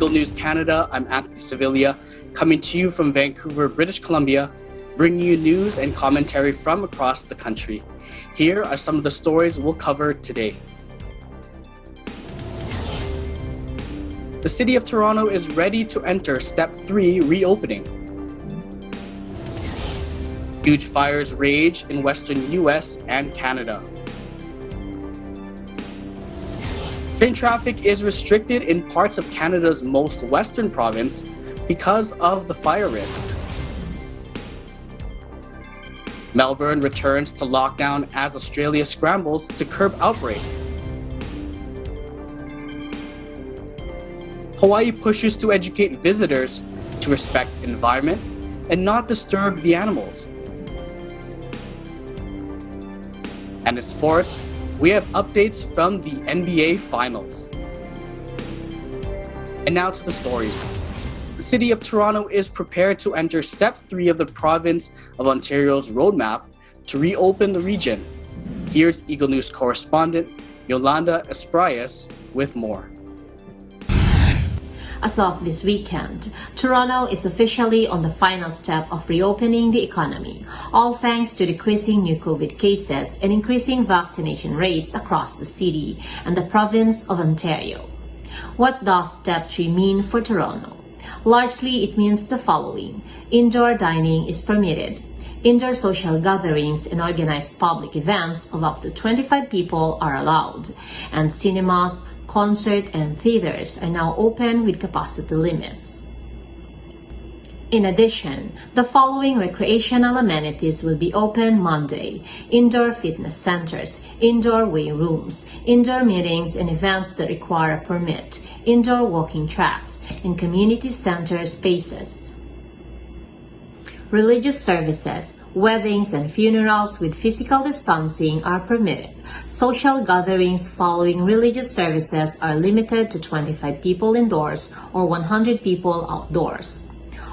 Eagle News Canada, I'm Anthony Sevilla, coming to you from Vancouver, British Columbia, bringing you news and commentary from across the country. Here are some of the stories we'll cover today. The City of Toronto is ready to enter Step 3 reopening. Huge fires rage in western US and Canada. Train traffic is restricted in parts of Canada's most western province because of the fire risk. Melbourne returns to lockdown as Australia scrambles to curb outbreak. Hawaii pushes to educate visitors to respect environment and not disturb the animals. And in sports, we have updates from the NBA Finals. And now to the stories. The City of Toronto is prepared to enter Step 3 of the Province of Ontario's roadmap to reopen the region. Here's Eagle News correspondent Yolanda Esprias with more. As of this weekend, Toronto is officially on the final step of reopening the economy, all thanks to decreasing new COVID cases and increasing vaccination rates across the city and the province of Ontario. What does Step 3 mean for Toronto? Largely, it means the following. Indoor dining is permitted. Indoor social gatherings and organized public events of up to 25 people are allowed, and cinemas, concert and theaters are now open with capacity limits. In addition, the following recreational amenities will be open Monday: indoor fitness centers, indoor weight rooms, indoor meetings and events that require a permit, indoor walking tracks, and community center spaces. Religious services, weddings and funerals with physical distancing are permitted. Social gatherings following religious services are limited to 25 people indoors or 100 people outdoors.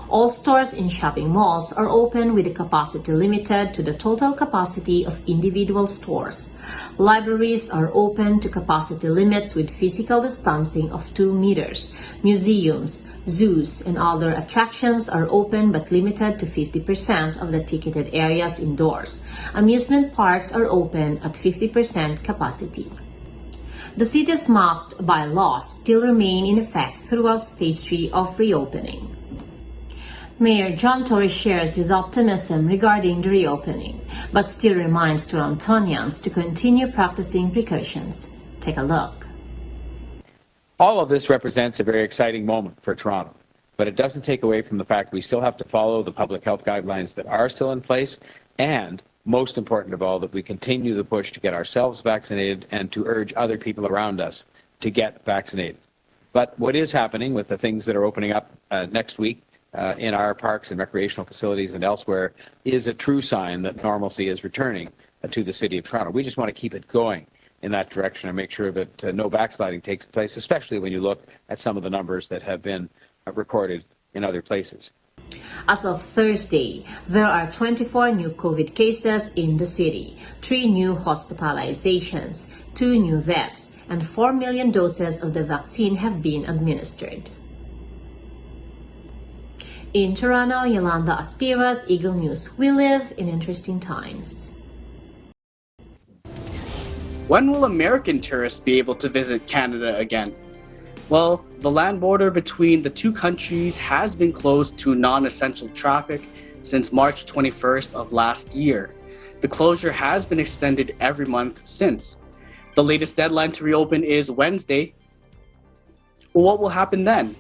All stores in shopping malls are open with the capacity limited to the total capacity of individual stores. Libraries are open to capacity limits with physical distancing of 2 meters. Museums, zoos, and other attractions are open but limited to 50% of the ticketed areas indoors. Amusement parks are open at 50% capacity. The city's must bylaws still remain in effect throughout Stage 3 of reopening. Mayor John Tory shares his optimism regarding the reopening, but still reminds Torontonians to continue practicing precautions. Take a look. All of this represents a very exciting moment for Toronto, but it doesn't take away from the fact we still have to follow the public health guidelines that are still in place, and most important of all, that we continue the push to get ourselves vaccinated and to urge other people around us to get vaccinated. But what is happening with the things that are opening up next week in our parks and recreational facilities and elsewhere is a true sign that normalcy is returning to the City of Toronto. We just want to keep it going in that direction and make sure that no backsliding takes place, especially when you look at some of the numbers that have been recorded in other places. As of Thursday, there are 24 new COVID cases in the city, 3 new hospitalizations, 2 new deaths, and 4 million doses of the vaccine have been administered. In Toronto, Yolanda Aspiras, Eagle News. We live in interesting times. When will American tourists be able to visit Canada again? Well, the land border between the two countries has been closed to non-essential traffic since March 21st of last year. The closure has been extended every month since. The latest deadline to reopen is Wednesday. Well, what will happen then?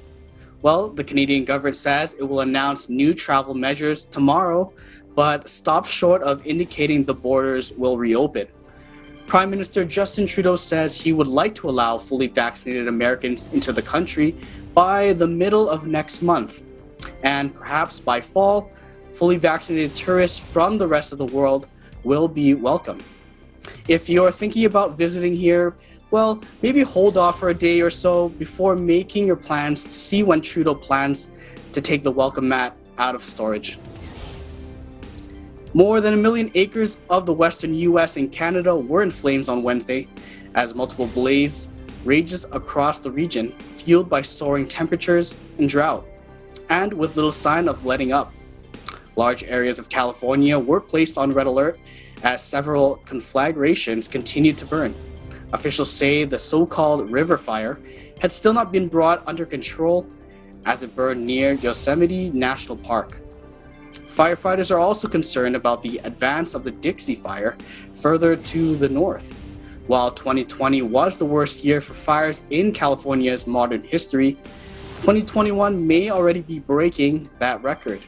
Well, the Canadian government says it will announce new travel measures tomorrow, but stops short of indicating the borders will reopen. Prime Minister Justin Trudeau says he would like to allow fully vaccinated Americans into the country by the middle of next month. And perhaps by fall, fully vaccinated tourists from the rest of the world will be welcome. If you're thinking about visiting here, well, maybe hold off for a day or so before making your plans to see when Trudeau plans to take the welcome mat out of storage. More than 1 million acres of the western US and Canada were in flames on Wednesday as multiple rages across the region, fueled by soaring temperatures and drought, and with little sign of letting up. Large areas of California were placed on red alert as several conflagrations continued to burn. Officials say the so-called river fire had still not been brought under control as it burned near Yosemite National Park. Firefighters are also concerned about the advance of the Dixie Fire further to the north. While 2020 was the worst year for fires in California's modern history, 2021 may already be breaking that record.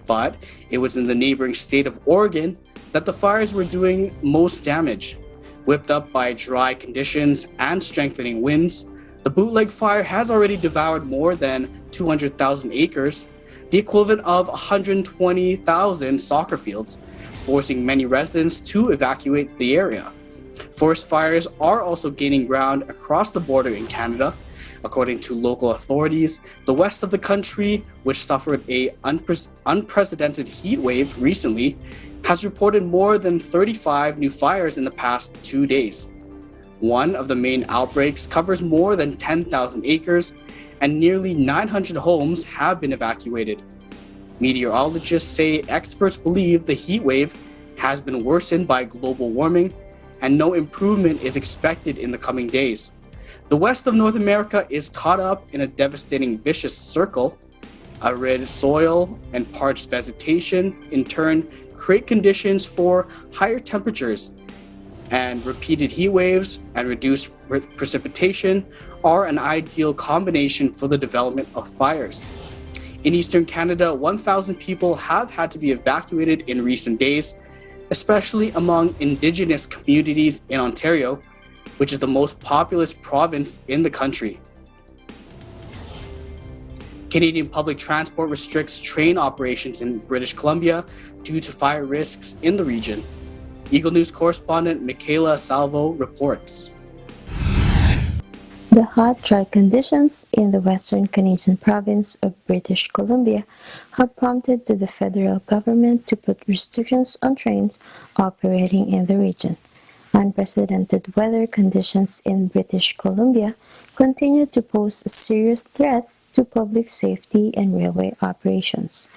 But it was in the neighboring state of Oregon that the fires were doing most damage. Whipped up by dry conditions and strengthening winds, the bootleg fire has already devoured more than 200,000 acres, the equivalent of 120,000 soccer fields, forcing many residents to evacuate the area. Forest fires are also gaining ground across the border in Canada. According to local authorities, the west of the country, which suffered an unprecedented heat wave recently, has reported more than 35 new fires in the past 2 days. One of the main outbreaks covers more than 10,000 acres, and nearly 900 homes have been evacuated. Meteorologists say experts believe the heat wave has been worsened by global warming, and no improvement is expected in the coming days. The west of North America is caught up in a devastating vicious circle. Arid soil and parched vegetation, in turn, create conditions for higher temperatures, and repeated heat waves and reduced precipitation are an ideal combination for the development of fires. In eastern Canada, 1,000 people have had to be evacuated in recent days, especially among Indigenous communities in Ontario, which is the most populous province in the country. Canadian public transport restricts train operations in British Columbia due to fire risks in the region. Eagle News correspondent Michaela Salvo reports. The hot, dry conditions in the western Canadian province of British Columbia have prompted the federal government to put restrictions on trains operating in the region. Unprecedented weather conditions in British Columbia continue to pose a serious threat to public safety and railway operations.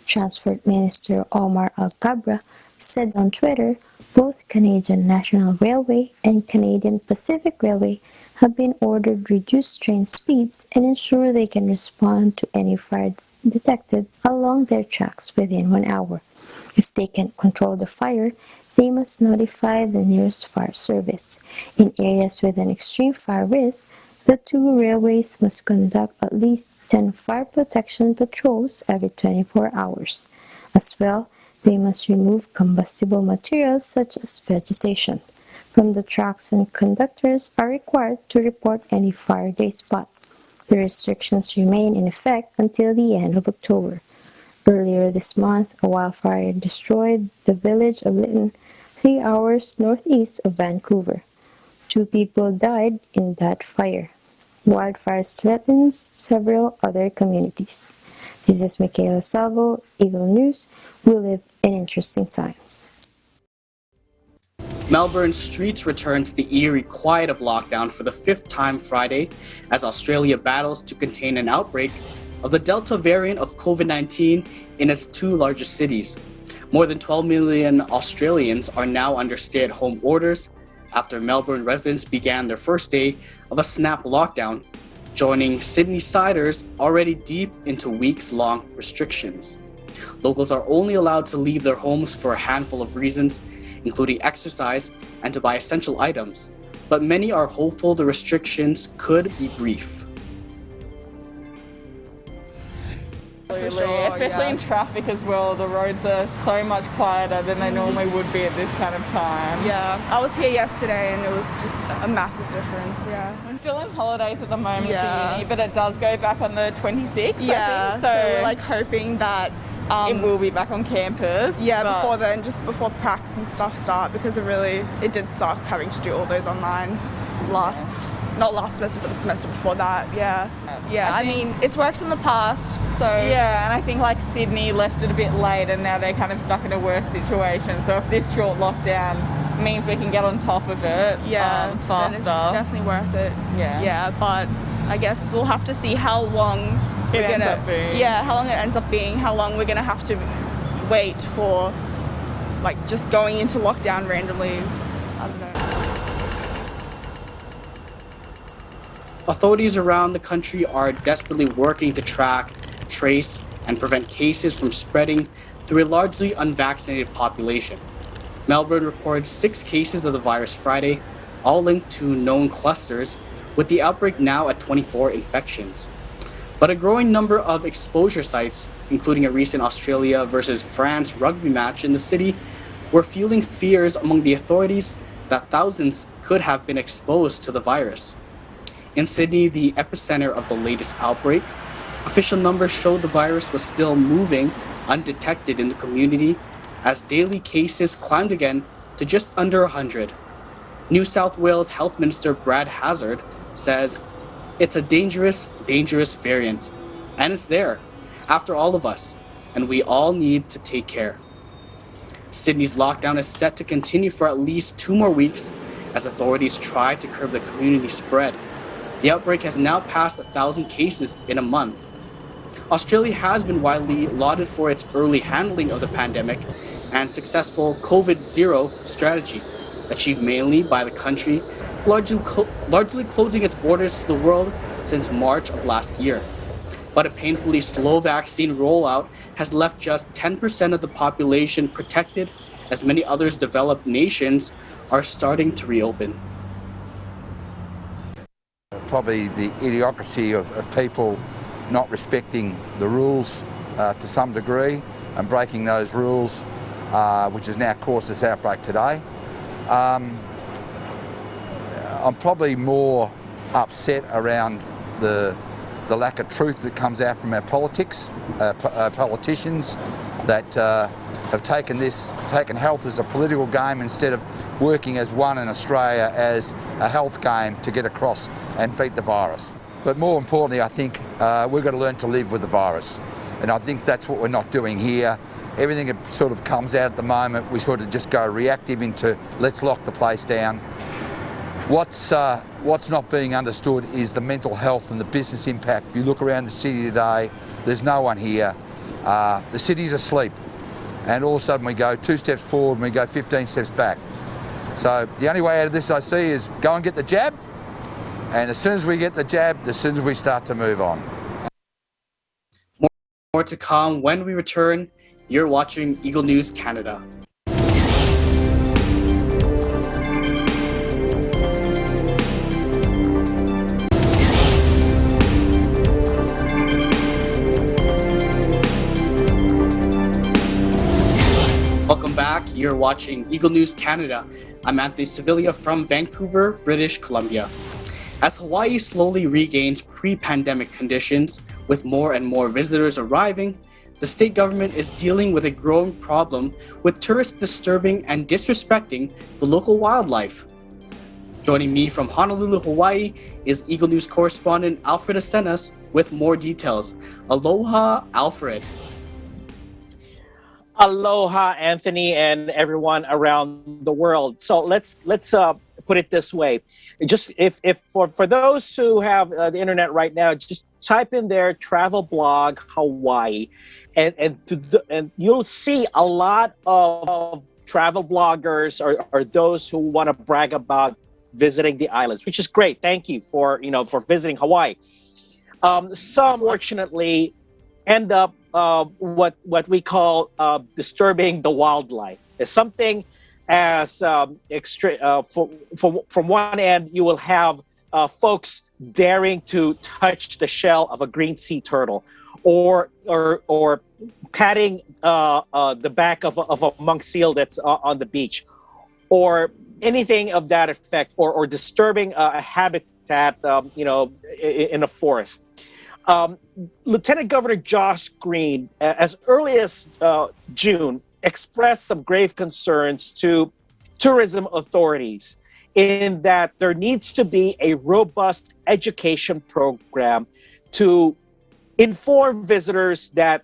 Transport Minister Omar Alcabra said on Twitter, both Canadian National Railway and Canadian Pacific Railway have been ordered to reduce train speeds and ensure they can respond to any fire detected along their tracks within 1 hour. If they can't control the fire, they must notify the nearest fire service. In areas with an extreme fire risk, the two railways must conduct at least 10 fire protection patrols every 24 hours. As well, they must remove combustible materials such as vegetation from the tracks, and conductors are required to report any fire they spot. The restrictions remain in effect until the end of October. Earlier this month, a wildfire destroyed the village of Lytton, 3 hours northeast of Vancouver. 2 people died in that fire. Wildfire threatens several other communities. This is Michaela Salvo, Eagle News. We live in interesting times. Melbourne streets return to the eerie quiet of lockdown for the 5th time Friday as Australia battles to contain an outbreak of the Delta variant of COVID-19 in its 2 largest cities. More than 12 million Australians are now under stay-at-home orders after Melbourne residents began their first day of a snap lockdown, joining Sydney-siders already deep into weeks-long restrictions. Locals are only allowed to leave their homes for a handful of reasons, including exercise and to buy essential items, but many are hopeful the restrictions could be brief. Sure, especially in traffic as well. The roads are so much quieter than they normally would be at this kind of time. Yeah, I was here yesterday and it was just a massive difference, yeah. I'm still in holidays at the moment Yeah. for uni, but it does go back on the 26th, Yeah, I think. so we're like hoping that it will be back on campus. yeah, but before then, just before pracs and stuff start, because it did suck having to do all those online not last semester, but the semester before that, yeah. Yeah, I mean, it's worked in the past, so... Yeah, and I think like Sydney left it a bit late and now they're kind of stuck in a worse situation. So if this short lockdown means we can get on top of it then faster. it's definitely worth it. Yeah. But I guess we'll have to see how long It ends up being. Yeah, how long it ends up being, how long we're gonna have to wait for, like, just going into lockdown randomly. I don't know. Authorities around the country are desperately working to track, trace, and prevent cases from spreading through a largely unvaccinated population. Melbourne recorded 6 cases of the virus Friday, all linked to known clusters, with the outbreak now at 24 infections. But a growing number of exposure sites, including a recent Australia versus France rugby match in the city, were fueling fears among the authorities that thousands could have been exposed to the virus. In Sydney, the epicenter of the latest outbreak, official numbers showed the virus was still moving undetected in the community as daily cases climbed again to just under 100. New South Wales Health Minister Brad Hazzard says, "It's a dangerous, dangerous variant, and it's there, after all of us, and we all need to take care." Sydney's lockdown is set to continue for at least 2 more weeks as authorities try to curb the community spread. The outbreak has now passed 1,000 cases in a month. Australia has been widely lauded for its early handling of the pandemic and successful COVID-0 strategy, achieved mainly by the country largely closing its borders to the world since March of last year. But a painfully slow vaccine rollout has left just 10% of the population protected, as many other developed nations are starting to reopen. Probably the idiocracy of people not respecting the rules to some degree and breaking those rules, which has now caused this outbreak today. I'm probably more upset around the lack of truth that comes out from our politicians that have taken health as a political game instead of working as one in Australia as a health game to get across and beat the virus. But more importantly, I think we've got to learn to live with the virus. And I think that's what we're not doing here. Everything that sort of comes out at the moment, we sort of just go reactive into let's lock the place down. What's not being understood is the mental health and the business impact. If you look around the city today, there's no one here. The city's asleep. And all of a sudden we go 2 steps forward and we go 15 steps back. So the only way out of this I see is go and get the jab. And as soon as we get the jab, as soon as we start to move on. More to come when we return. You're watching Eagle News Canada. Welcome back. You're watching Eagle News Canada. I'm Anthony Sevilla from Vancouver, British Columbia. As Hawaii slowly regains pre-pandemic conditions, with more and more visitors arriving, the state government is dealing with a growing problem with tourists disturbing and disrespecting the local wildlife. Joining me from Honolulu, Hawaii is Eagle News correspondent Alfred Asenas with more details. Aloha, Alfred. Aloha, Anthony, and everyone around the world. So let's put it this way. Just if for those who have the internet right now, just type in their travel blog Hawaii, and you'll see a lot of travel bloggers or those who want to brag about visiting the islands, which is great. Thank you for visiting Hawaii. Some fortunately end up what we call disturbing the wildlife. It's something as from one end, you will have folks daring to touch the shell of a green sea turtle, or patting the back of a monk seal that's on the beach, or anything of that effect, or disturbing a habitat, in a forest. Lieutenant Governor Josh Green, as early as June, expressed some grave concerns to tourism authorities in that there needs to be a robust education program to inform visitors that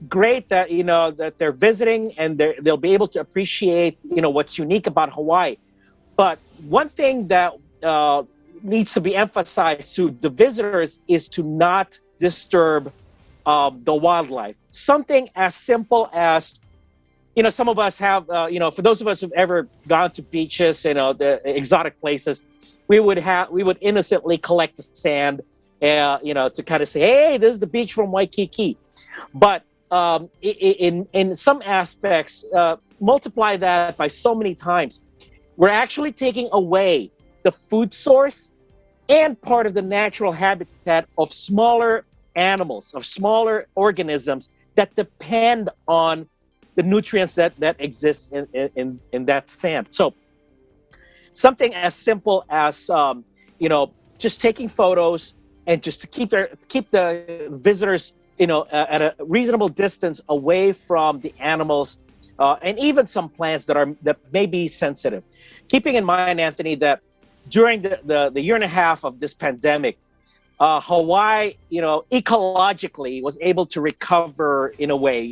great that that they're visiting and they'll be able to appreciate what's unique about Hawaii. But one thing that needs to be emphasized to the visitors is to not disturb the wildlife. Something as simple as some of us have for those of us who've ever gone to beaches, the exotic places, we would innocently collect the sand, to kind of say, hey, this is the beach from Waikiki. But in some aspects, multiply that by so many times, we're actually taking away the food source and part of the natural habitat of smaller animals, of smaller organisms that depend on the nutrients that exist in that sand. So something as simple as just taking photos and just to keep the visitors at a reasonable distance away from the animals and even some plants that may be sensitive. Keeping in mind, Anthony, that during the year and a half of this pandemic, Hawaii, ecologically was able to recover in a way.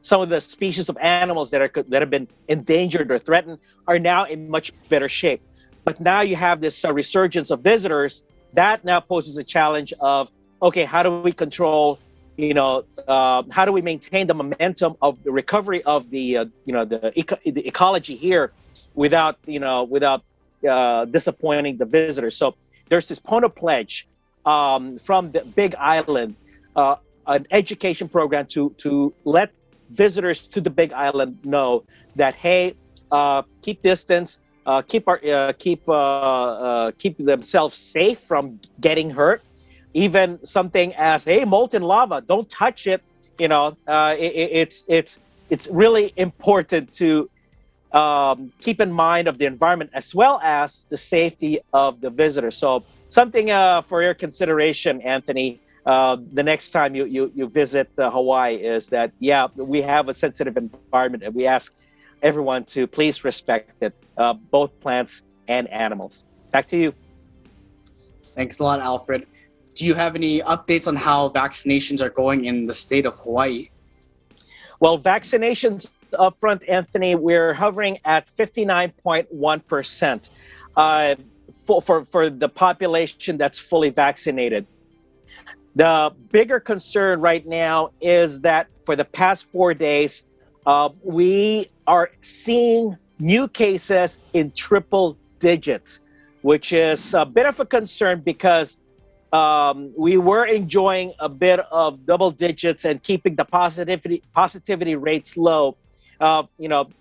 Some of the species of animals that have been endangered or threatened are now in much better shape. But now you have this resurgence of visitors that now poses a challenge of, okay, how do we control, how do we maintain the momentum of the recovery of the ecology here without disappointing the visitors? So there's this Pono Pledge from the Big Island, an education program to let visitors to the Big Island know that, hey, keep distance, keep themselves safe from getting hurt. Even something as, hey, molten lava, don't touch it. It's really important to keep in mind of the environment as well as the safety of the visitor. So something for your consideration, Anthony, the next time you visit Hawaii is that, yeah, we have a sensitive environment and we ask everyone to please respect it, both plants and animals. Back to you. Thanks a lot, Alfred. Do you have any updates on how vaccinations are going in the state of Hawaii? Well, vaccinations up front, Anthony, we're hovering at 59.1% for the population that's fully vaccinated. The bigger concern right now is that for the past 4 days, we are seeing new cases in triple digits, which is a bit of a concern because we were enjoying a bit of double digits and keeping the positivity rates low,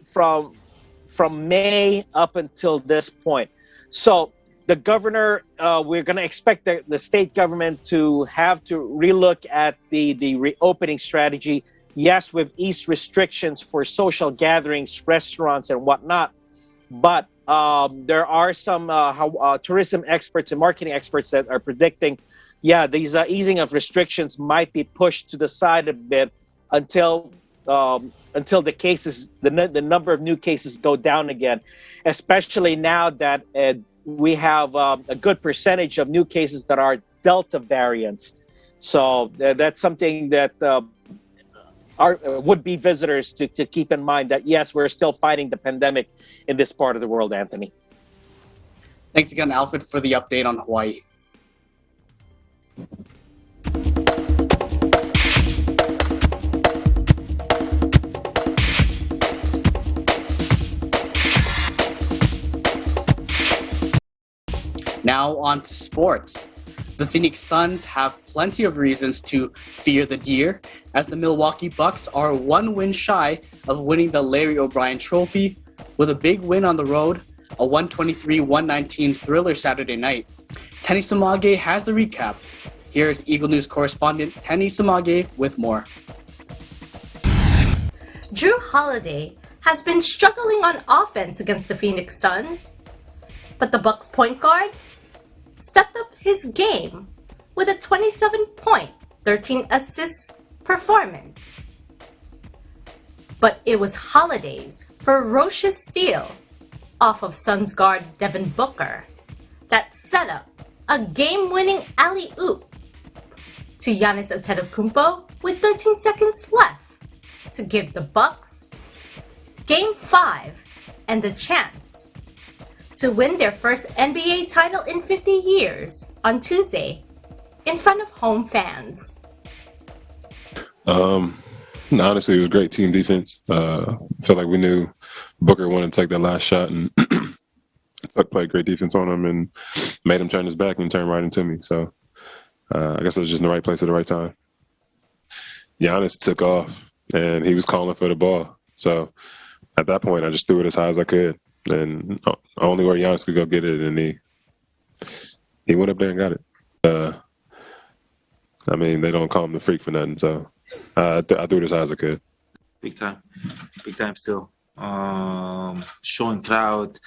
from May up until this point. So the governor, we're going to expect the state government to have to relook at the reopening strategy. Yes, we've eased restrictions for social gatherings, restaurants, and whatnot, but there are some tourism experts and marketing experts that are predicting, yeah, these easing of restrictions might be pushed to the side a bit until the cases, the number of new cases go down again, especially now that we have a good percentage of new cases that are Delta variants. So that's something that our would-be visitors to keep in mind, that yes, we're still fighting the pandemic in this part of the world, Anthony. Thanks again, Alfred, for the update on Hawaii. Now on to sports. The Phoenix Suns have plenty of reasons to fear the Deer, as the Milwaukee Bucks are one win shy of winning the Larry O'Brien Trophy with a big win on the road, a 123-119 thriller Saturday night. Tenny Samage has the recap. Here's Eagle News correspondent Tenny Samage with more. Drew Holiday has been struggling on offense against the Phoenix Suns, but the Bucks point guard stepped up his game with a 27-point, 13-assist performance. But it was Holiday's ferocious steal off of Suns guard Devin Booker that set up a game-winning alley-oop to Giannis Antetokounmpo with 13 seconds left to give the Bucks Game 5 and the chance to win their first NBA title in 50 years on Tuesday in front of home fans. Honestly, it was great team defense. Felt like we knew Booker wanted to take that last shot, and Tuck played great defense on him and made him turn his back and turn right into me. So I guess it was just in the right place at the right time. Giannis took off, and he was calling for the ball. So at that point, I just threw it as high as I could, and only where Giannis could go get it, and he went up there and got it. I mean, they don't call him the freak for nothing, so I threw it as high as I could. Big time still. Showing crowd,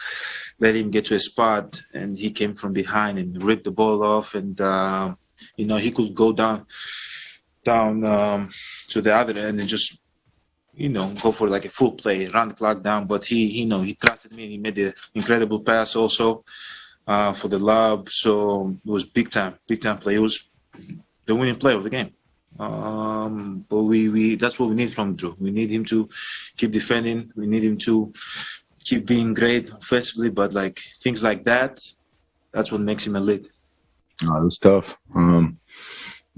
let him get to a spot, and he came from behind and ripped the ball off, and he could go down to the other end and just go for like a full play, run the clock down. But he trusted me. He made the incredible pass also for the lob. So it was big time play. It was the winning play of the game. But we that's what we need from Drew. We need him to keep defending. We need him to keep being great offensively. But like things like that's what makes him elite. It was tough.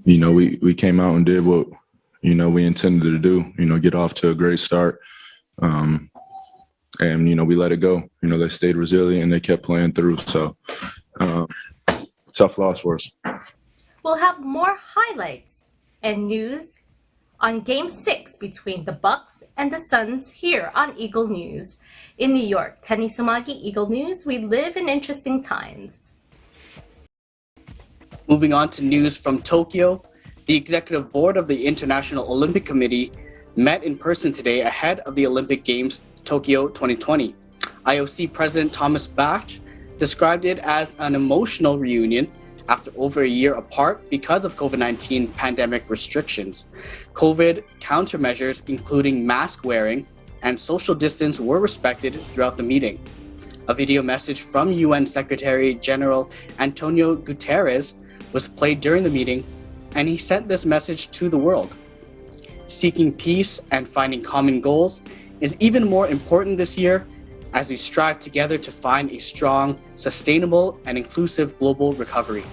We came out and did what we intended to do. Get off to a great start. And we let it go. They stayed resilient and they kept playing through. So tough loss for us. We'll have more highlights and news on Game 6 between the Bucks and the Suns here on Eagle News. In New York, Tenny Sumagi, Eagle News, we live in interesting times. Moving on to news from Tokyo, the executive board of the International Olympic Committee met in person today ahead of the Olympic Games Tokyo 2020. IOC President Thomas Bach described it as an emotional reunion after over a year apart because of COVID-19 pandemic restrictions. COVID countermeasures, including mask wearing and social distance, were respected throughout the meeting. A video message from UN Secretary General Antonio Guterres was played during the meeting, and he sent this message to the world. Seeking peace and finding common goals is even more important this year as we strive together to find a strong, sustainable, and inclusive global recovery.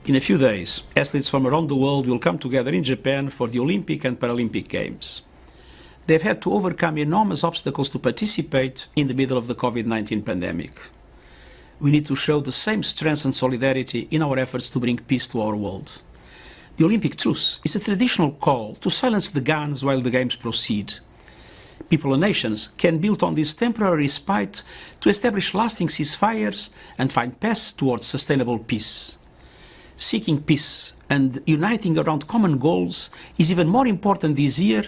In a few days, athletes from around the world will come together in Japan for the Olympic and Paralympic Games. They've had to overcome enormous obstacles to participate in the middle of the COVID-19 pandemic. We need to show the same strength and solidarity in our efforts to bring peace to our world. The Olympic truce is a traditional call to silence the guns while the games proceed. People and nations can build on this temporary respite to establish lasting ceasefires and find paths towards sustainable peace. Seeking peace and uniting around common goals is even more important this year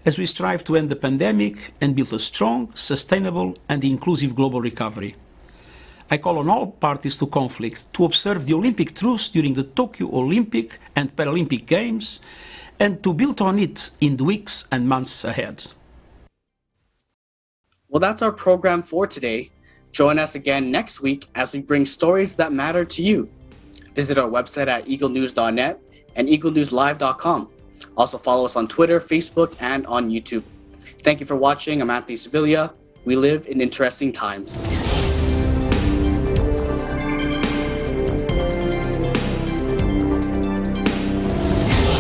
as we strive to end the pandemic and build a strong, sustainable, and inclusive global recovery. I call on all parties to conflict to observe the Olympic truce during the Tokyo Olympic and Paralympic Games and to build on it in the weeks and months ahead. Well, that's our program for today. Join us again next week as we bring stories that matter to you. Visit our website at eaglenews.net and eaglenewslive.com. Also follow us on Twitter, Facebook, and on YouTube. Thank you for watching. I'm Anthony Sevilla. We live in interesting times.